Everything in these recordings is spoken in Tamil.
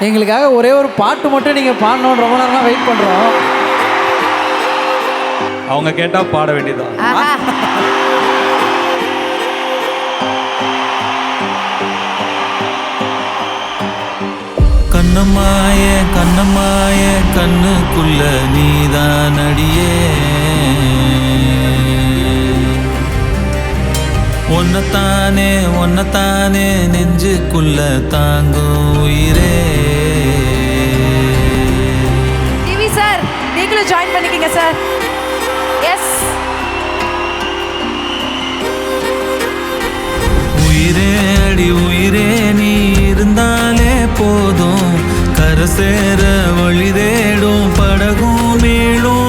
எங்களுக்காக ஒரே ஒரு பாட்டு மட்டும் நீங்கள் பாடணும்னு ரொம்ப நேரமாக வெயிட் பண்ணுறோம். அவங்க கேட்டால் பாட வேண்டியதான். கண்ணம்மாய கண்ணம்மாய கண்ணுக்குள்ள நீதான் அடியே, ஒன்னத்தானே நெஞ்சுக்குள்ள தாங்கும் உயிரே. டிவி சார், நீங்களும் ஜாயின் பண்ணிக்கங்க சார். எஸ். உயிரே அடி உயிரே நீ இருந்தாலே போதும், கரை சேர வழி தேடும் படகும் மீளும்.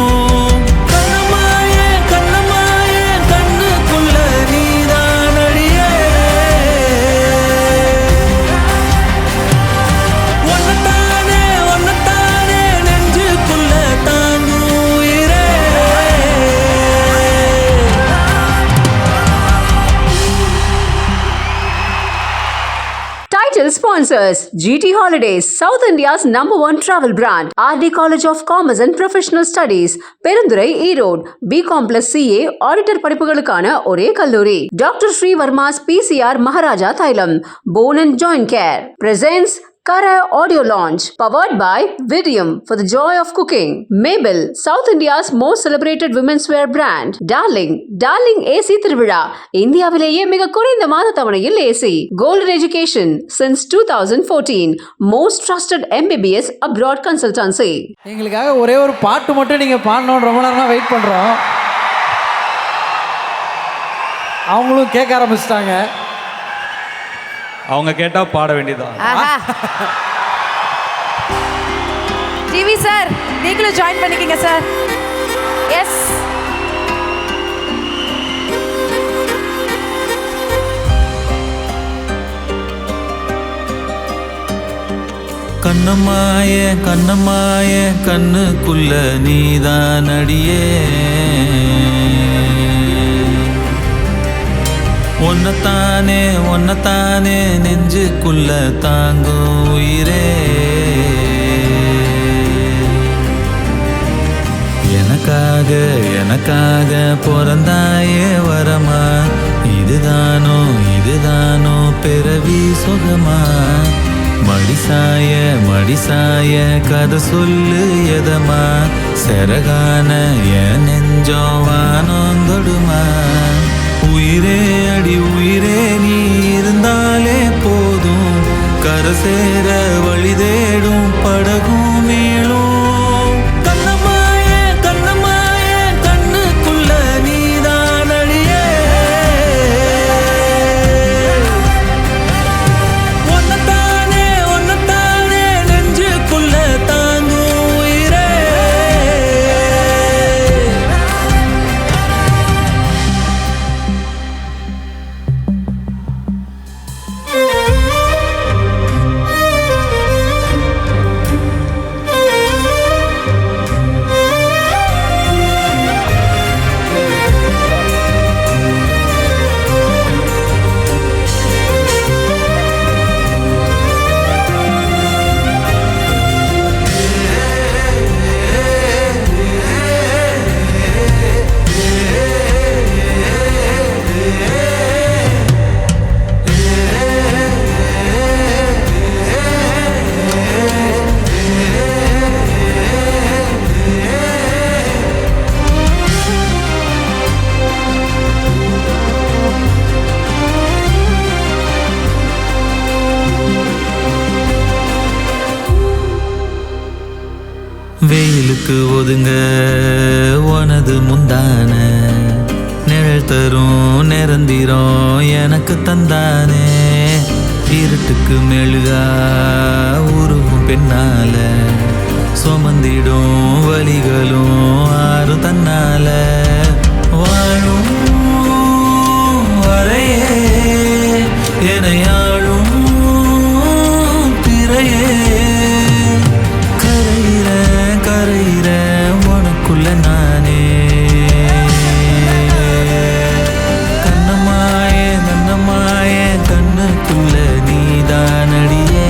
Sponsors GT Holidays, South India's #1 travel brand. RD College of Commerce and Professional Studies, Perundurai, Erode. B.Com+CA Auditor படிப்புகளுக்கான ஒரே கல்லூரி. Dr. Sri Verma's PCR Maharaja Thailam, Bone and Joint Care presents Kara Audio Launch, powered by Vidium for the joy of cooking. Mabel, South India's most celebrated women's wear brand. Darling AC திருவிழா, இந்தியாவிலேயே மிக குறைந்த மாத தவணையில் AC. Golden Education since 2014, most trusted MBBS abroad consultancy. எங்களுக்காக ஒரே ஒரு பாட்டு மட்டும் நீங்கள் பாடணும்னு ரொம்ப நேரமாக வெயிட் பண்ணுறோம். அவங்களும் கேட்க ஆரம்பிச்சிட்டாங்க. அவங்க கேட்டால் பாட வேண்டியதான். டிவி சார், நீங்களும் ஜாயின் பண்ணிக்கங்க சார். எஸ். கண்ணம்மாய கண்ணம்மாய கண்ணுக்குள்ள நீதான் அடியே, ஒன்னத்தானே நெஞ்சுக்குள்ள தாங்கும் உயிரே. எனக்காக பிறந்தாயே வரமா, இதுதானோ பிறவி சுகமா. மடிசாய கதை சொல்லு எதமா, செரகான என் நெஞ்சம் வானந்தொடுமா. உயிரே அடி உயிரே நீ இருந்தாலே போதும், கரை சேர வழி தேடும் படகும் மீளும். கண்ணம்மாய கண்ணுக்குள்ள நீதான் அடியே, ஒன்னத்தானே நெஞ்சுக்குள்ள தாங்கும் உயிரே. வெயிலுக்கு ஒதுங்க உனது முந்தான, நிழல் தரும் நிரந்திரம் எனக்கு தந்தானே. இருட்டுக்கு மெழுகா உருவும் பெண்ணால, சுமந்திடும் வலிகளும் ஆறும் தன்னால. வாழும் வரையே எனையாளும் திரையே, கரையிற உனக்குள்ள நானே. கண்ணம்மாய கண்ணுக்குள்ள நீதான் அடியே.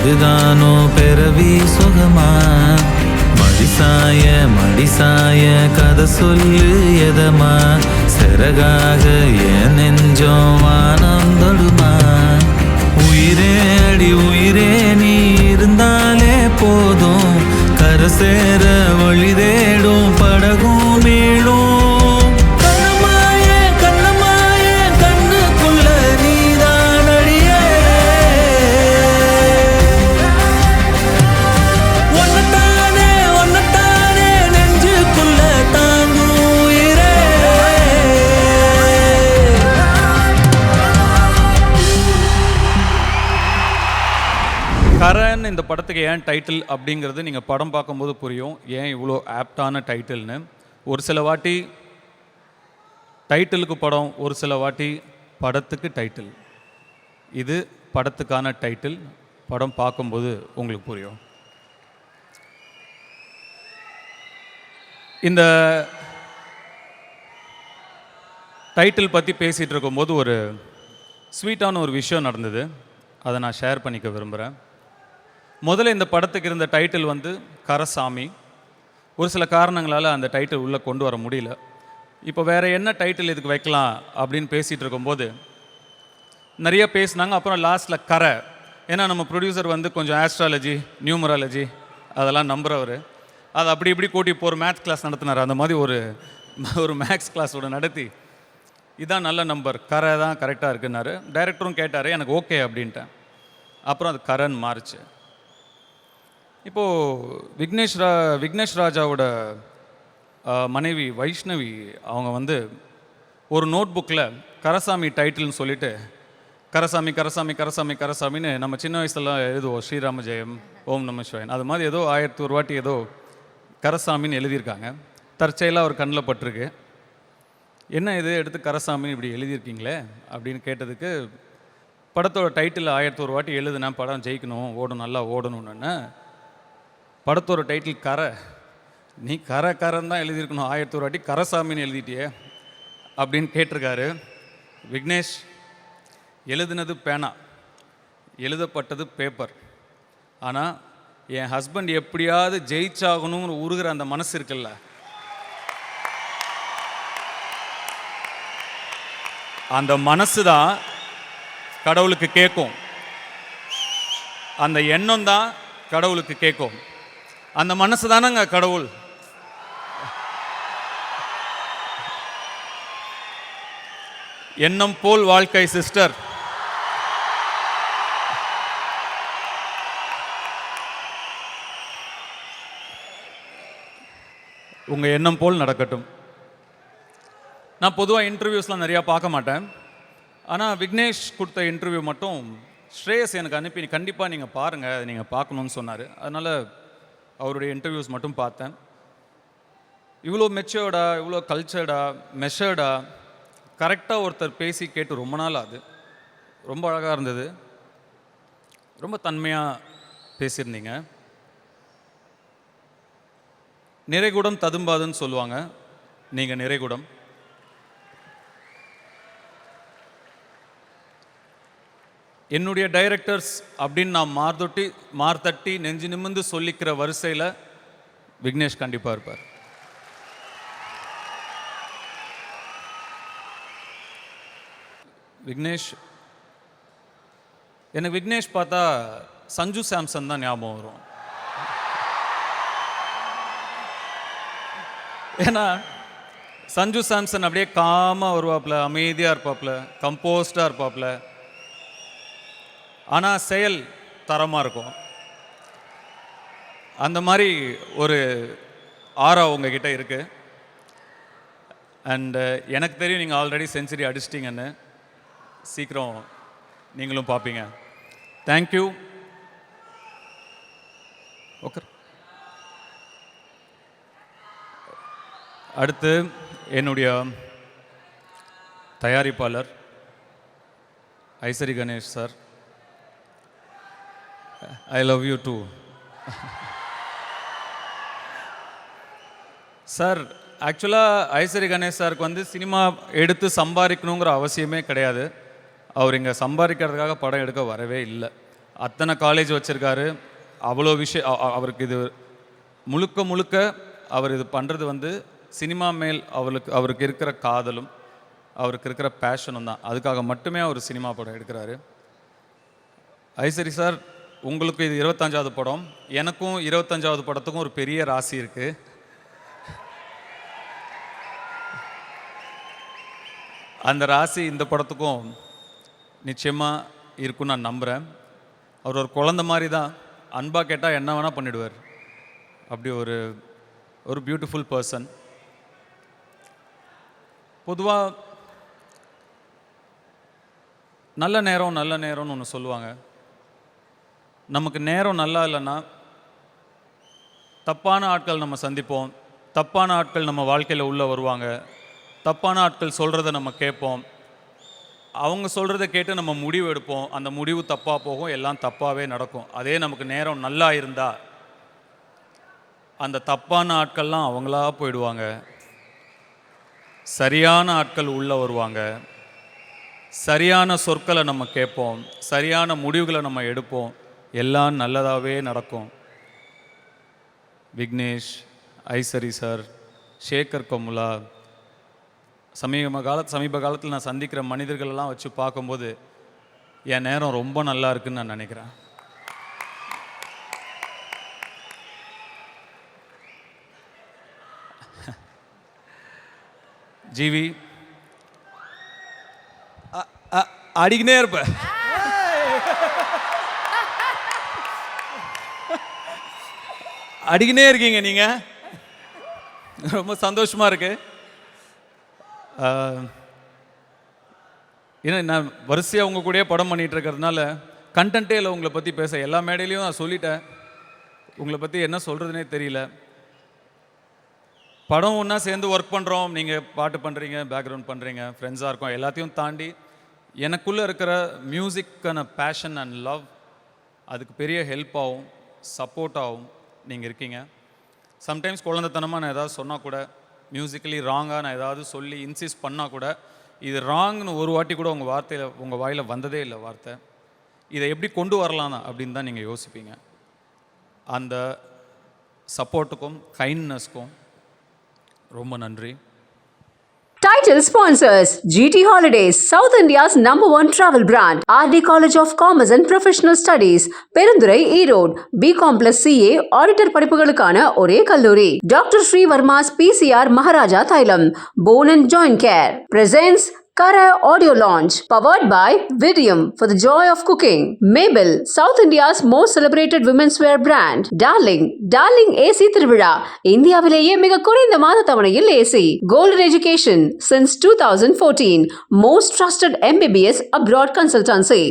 இதுதானோ பிறவி சுகமா மடிசாய கதை சொல்லு எதமா சிறகாக என் நெஞ்சம் வானம் தொடுமா உயிரே அடி உயிரே நீ இருந்தாலே போதும் கரை சேர வழி தேடும் படகும் மீளும் கண்ணமாயே கண்ணுக்குள்ள நீதான் அடியே ஒன்னத்தானே நெஞ்சுக்குள்ள தாங்கும் உயிரே கரண் இந்த படத்துக்கு ஏன் டைட்டில் அப்படிங்கிறது நீங்கள் படம் பார்க்கும்போது புரியும் ஏன் இவ்வளோ ஆப்டான டைட்டில்னு. ஒரு சில வாட்டி டைட்டிலுக்கு படம், ஒரு சில வாட்டி படத்துக்கு டைட்டில். இது படத்துக்கான டைட்டில். படம் பார்க்கும்போது உங்களுக்கு புரியும். இந்த டைட்டில் பற்றி பேசிகிட்டு இருக்கும்போது ஒரு ஸ்வீட்டான ஒரு விஷயம் நடந்தது. அதை நான் ஷேர் பண்ணிக்க விரும்புகிறேன். முதல்ல இந்த படத்துக்கு இருந்த டைட்டில் வந்து கரசாமி. ஒரு சில காரணங்களால் அந்த டைட்டில் உள்ளே கொண்டு வர முடியல. இப்போ வேறு என்ன டைட்டில் இதுக்கு வைக்கலாம் அப்படின்னு பேசிகிட்டு இருக்கும்போது நிறைய பேசினாங்க. அப்புறம் லாஸ்ட்டில் கரை, ஏன்னா நம்ம ப்ரொடியூசர் வந்து கொஞ்சம் ஆஸ்ட்ராலஜி, நியூமராலஜி அதெல்லாம் நம்புகிறவர். அதை அப்படி இப்படி கூட்டி இப்போ ஒரு மேத்ஸ் கிளாஸ் நடத்தினார். அந்த மாதிரி ஒரு மேக்ஸ் கிளாஸோட நடத்தி இதான் நல்ல நம்பர், கரை தான் கரெக்டாக இருக்குன்னாரு. டைரக்டரும் கேட்டார், எனக்கு ஓகே அப்படின்ட்டேன். அப்புறம் அது கரன் மாறுச்சு. இப்போது விக்னேஷ் ராஜாவோட மனைவி வைஷ்ணவி அவங்க வந்து ஒரு நோட் புக்கில் கரசாமி டைட்டில்னு சொல்லிட்டு கரசாமி கரசாமி கரசாமி கரசாமின்னு நம்ம சின்ன வயசுலாம் எழுதுவோம், ஸ்ரீராம ஜெயம், ஓம் நம சிவாயன், அது மாதிரி ஏதோ 1001 வாட்டி ஏதோ கரசாமின்னு எழுதியிருக்காங்க. தற்செயலாக ஒரு கண்ணில் பட்டிருக்கு. என்ன இது எடுத்து கரசாமின்னு இப்படி எழுதியிருக்கீங்களே அப்படின்னு கேட்டதுக்கு, படத்தோட டைட்டில் 1001 வாட்டி எழுதுனேன், படம் ஜெயிக்கணும், ஓடணும், நல்லா ஓடணும்னு. படத்தோட டைட்டில் கரை, நீ கரன்னு தான் எழுதியிருக்கணும், 1001 வாட்டி கரசாமின்னு எழுதிட்டியே அப்படின்னு கேட்டிருக்காரு. விக்னேஷ், எழுதுனது பேனா, எழுதப்பட்டது பேப்பர். ஆனால் என் ஹஸ்பண்ட் எப்படியாவது ஜெயிச்சாகணும்னு உருகிற அந்த மனசு இருக்குல்ல, அந்த மனசு தான் கடவுளுக்கு கேட்கும். அந்த எண்ணம் தான் கடவுளுக்கு கேட்கும். அந்த மனசு தானங்க கடவுள். எண்ணம் போல் வாழ்க்கை சிஸ்டர். உங்கள் எண்ணம் போல் நடக்கட்டும். நான் பொதுவாக இன்டர்வியூஸ்லாம் நிறையா பார்க்க மாட்டேன். ஆனால் விக்னேஷ் கொடுத்த இன்டர்வியூ மட்டும் ஸ்ரேயஸ் எனக்கு அனுப்பி கண்டிப்பாக நீங்கள் பாருங்கள், நீங்கள் பார்க்கணுன்னு சொன்னார். அதனால் அவருடைய இன்டர்வியூஸ் மட்டும் பார்த்தேன். இவ்வளோ மெச்சோர்டாக, இவ்வளோ கல்ச்சர்டாக, மெஷர்டாக, கரெக்டாக ஒருத்தர் பேசி கேட்டு ரொம்ப நாள் ஆகுது. ரொம்ப அழகாக இருந்தது. ரொம்ப தன்மையாக பேசியிருந்தீங்க. நிறைகுடம் ததும்பாதுன்னு சொல்லுவாங்க, நீங்கள் நிறைகுடம். என்னுடைய டைரக்டர்ஸ் அப்படின்னு நான் மார்த்தட்டி நெஞ்சு நிமிர்ந்து சொல்லிக்கிற வரிசையில் விக்னேஷ் கண்டிப்பாக இருப்பார். எனக்கு விக்னேஷ் பார்த்தா சஞ்சு சாம்சன் தான் ஞாபகம் வரும். ஏன்னா சஞ்சு சாம்சன் அப்படியே காமாக வருவாப்புல, அமைதியாக இருப்பாப்புல, கம்போஸ்டாக இருப்பாப்புல. ஆனால் செயல் தரமாக இருக்கும். அந்த மாதிரி ஒரு ஆரா உங்ககிட்ட இருக்குது. அண்டு எனக்கு தெரியும் நீங்கள் ஆல்ரெடி செஞ்சுரி அடிச்சிட்டிங்கன்னு. சீக்கிரம் நீங்களும் பார்ப்பீங்க. தேங்க்யூ. ஓகே. அடுத்து என்னுடைய தயாரிப்பாளர் Ishari Ganesh sir. I love you too. Sir, ஆக்சுவலாக ஐசரி கணேஷ் சாருக்கு வந்து சினிமா எடுத்து சம்பாதிக்கணுங்கிற அவசியமே கிடையாது. அவர் இங்கே சம்பாதிக்கிறதுக்காக படம் எடுக்க வரவே இல்லை. அத்தனை காலேஜ் வச்சுருக்காரு, அவ்வளோ விஷயம். அவருக்கு இது முழுக்க முழுக்க அவர் இது பண்ணுறது வந்து சினிமா மேல் அவருக்கு இருக்கிற காதலும் அவருக்கு இருக்கிற பேஷனும் தான். அதுக்காக மட்டுமே அவர் சினிமா படம் எடுக்கிறாரு. ஐசரி சார், உங்களுக்கு இது 25வது படம், எனக்கும் 25வது படத்துக்கும் ஒரு பெரிய ராசி இருக்குது. அந்த ராசி இந்த படத்துக்கும் நிச்சயமாக இருக்குன்னு நான் நம்புகிறேன். அவர் ஒரு குழந்தை மாதிரி தான், அன்பாக கேட்டால் என்ன வேணால் பண்ணிவிடுவார். அப்படி ஒரு பியூட்டிஃபுல் பர்சன். பொதுவாக நல்ல நேரம்னு ஒன்று சொல்லுவாங்க. நமக்கு நேரம் நல்லா இல்லைன்னா தப்பான ஆட்கள் நம்ம சந்திப்போம், தப்பான ஆட்கள் நம்ம வாழ்க்கையில் உள்ளே வருவாங்க, தப்பான ஆட்கள் சொல்கிறத நம்ம கேட்போம், அவங்க சொல்கிறத கேட்டு நம்ம முடிவு எடுப்போம், அந்த முடிவு தப்பாக போகும், எல்லாம் தப்பாகவே நடக்கும். அதே நமக்கு நேரம் நல்லா இருந்தால் அந்த தப்பான ஆட்கள்லாம் அவங்களா போயிடுவாங்க, சரியான ஆட்கள் உள்ளே வருவாங்க, சரியான சொற்களை நம்ம கேட்போம், சரியான முடிவுகளை நம்ம எடுப்போம், எல்லாம் நல்லதாகவே நடக்கும். விக்னேஷ், ஐசரி சார், சேகர் கமுலா, சமீப காலத்தில் நான் சந்திக்கிற மனிதர்களெல்லாம் வச்சு பார்க்கும்போது என் நேரம் ரொம்ப நல்லா இருக்குன்னு நான் நினைக்கிறேன். ஜிவி அடிக்கினே இருப்ப. அடிக்கினே இருக்கீங்க நீங்க, ரொம்ப சந்தோஷமா இருக்கு. ஏன்னா நான் வரிசையாக உங்கள் கூடயே படம் பண்ணிகிட்டு இருக்கிறதுனால கண்டென்ட்டே இல்லை உங்களை பற்றி பேச. எல்லா மேடையிலையும் நான் சொல்லிட்டேன், உங்களை பற்றி என்ன சொல்கிறதுனே தெரியல. படம் ஒன்றா சேர்ந்து ஒர்க் பண்ணுறோம், நீங்கள் பாட்டு பண்ணுறீங்க, பேக்ரவுண்ட் பண்ணுறீங்க, ஃப்ரெண்ட்ஸாக இருக்கோம். எல்லாத்தையும் தாண்டி எனக்குள்ளே இருக்கிற மியூசிக்கான பேஷன் அண்ட் லவ் அதுக்கு பெரிய ஹெல்ப்பாகவும் சப்போர்ட்டாகவும் நீங்கள் இருக்கீங்க. சம்டைம்ஸ் குழந்தைத்தனமாக நான் ஏதாவது சொன்னால் கூட, மியூசிக்கலி ராங்காக நான் ஏதாவது சொல்லி இன்சிஸ்ட் பண்ணால் கூட, இது ராங்னு ஒரு வாட்டி கூட உங்கள் வாயில் வந்ததே இல்லை வார்த்தை. இதை எப்படி கொண்டு வரலாம் அப்படின்னு தான் நீங்கள் யோசிப்பீங்க. அந்த சப்போர்ட்டுக்கும் கைண்ட்னஸ்க்கும் ரொம்ப நன்றி. Title sponsors GT Holidays, South India's #1 travel brand. RD College of Commerce and Professional Studies, Perundurai, Erode. B.Com+CA Auditor படிப்புகளுக்கான ஒரே கல்லூரி. Dr. Sri Verma's PCR Maharaja Thailam, Bone and Joint Care. Presents Kara Audio Launch, powered by Vidium for the joy of cooking. Mabel, South India's most celebrated women's wear brand. Darling AC திருவிழா, இந்தியாவிலேயே மிக குறைந்த மாத தவணையில் AC. Golden Education since 2014, most trusted MBBS abroad consultancy.